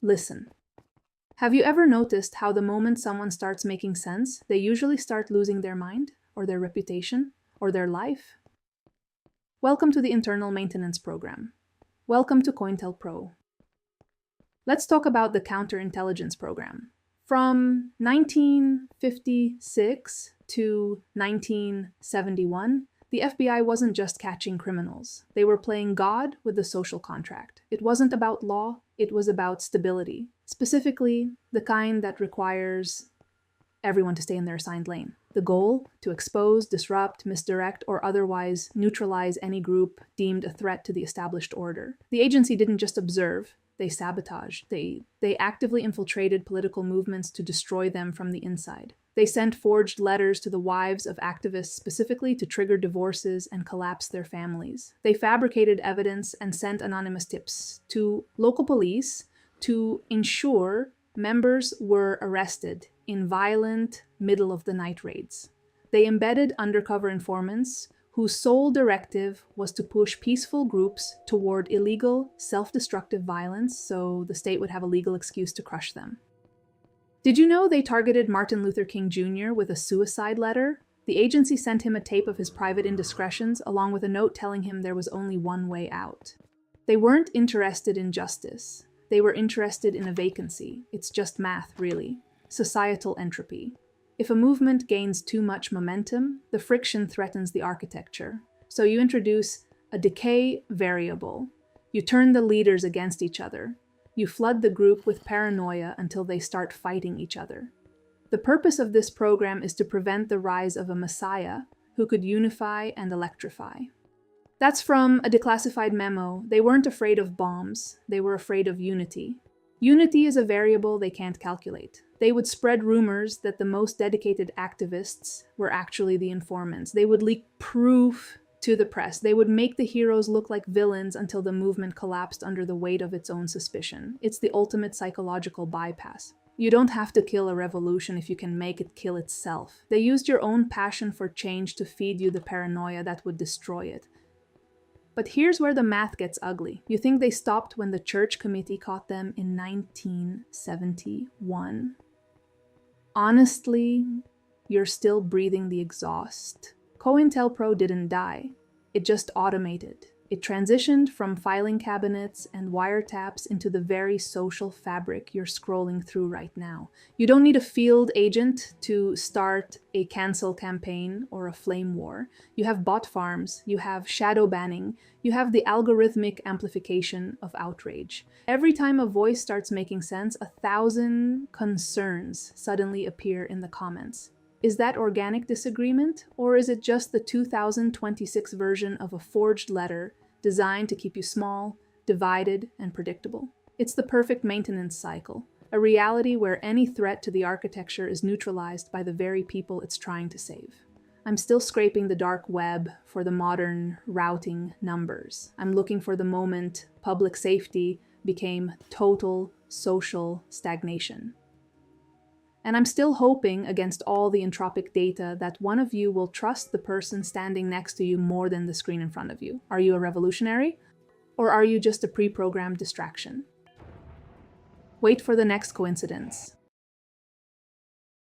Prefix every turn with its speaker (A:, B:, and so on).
A: Listen. Have you ever noticed how the moment someone starts making sense, they usually start losing their mind, or their reputation, or their life? Welcome to the Internal Maintenance Program. Welcome to Cointelpro. Let's talk about the Counterintelligence Program. From 1956 to 1971, the FBI wasn't just catching criminals. They were playing God with the social contract. It wasn't about law, it was about stability. Specifically, the kind that requires everyone to stay in their assigned lane. The goal? To expose, disrupt, misdirect, or otherwise neutralize any group deemed a threat to the established order. The agency didn't just observe, they sabotaged. They actively infiltrated political movements to destroy them from the inside. They sent forged letters to the wives of activists specifically to trigger divorces and collapse their families. They fabricated evidence and sent anonymous tips to local police to ensure members were arrested in violent middle-of-the-night raids. They embedded undercover informants whose sole directive was to push peaceful groups toward illegal, self-destructive violence so the state would have a legal excuse to crush them. Did you know they targeted Martin Luther King Jr. with a suicide letter? The agency sent him a tape of his private indiscretions along with a note telling him there was only one way out. They weren't interested in justice. They were interested in a vacancy. It's just math, really. Societal entropy. If a movement gains too much momentum, the friction threatens the architecture. So you introduce a decay variable. You turn the leaders against each other. You flood the group with paranoia until they start fighting each other. The purpose of this program is to prevent the rise of a messiah who could unify and electrify. That's from a declassified memo. They weren't afraid of bombs. They were afraid of unity. Unity is a variable they can't calculate. They would spread rumors that the most dedicated activists were actually the informants. They would leak proof to the press. They would make the heroes look like villains until the movement collapsed under the weight of its own suspicion. It's the ultimate psychological bypass. You don't have to kill a revolution if you can make it kill itself. They used your own passion for change to feed you the paranoia that would destroy it. But here's where the math gets ugly. You think they stopped when the church committee caught them in 1971? Honestly, you're still breathing the exhaust. Cointelpro didn't die. It just automated. It transitioned from filing cabinets and wiretaps into the very social fabric you're scrolling through right now. You don't need a field agent to start a cancel campaign or a flame war. You have bot farms, you have shadow banning, you have the algorithmic amplification of outrage. Every time a voice starts making sense, 1,000 concerns suddenly appear in the comments. Is that organic disagreement, or is it just the 2026 version of a forged letter designed to keep you small, divided, and predictable? It's the perfect maintenance cycle, a reality where any threat to the architecture is neutralized by the very people it's trying to save. I'm still scraping the dark web for the modern routing numbers. I'm looking for the moment public safety became total social stagnation. And I'm still hoping, against all the entropic data, that one of you will trust the person standing next to you more than the screen in front of you. Are you a revolutionary? Or are you just a pre-programmed distraction? Wait for the next coincidence.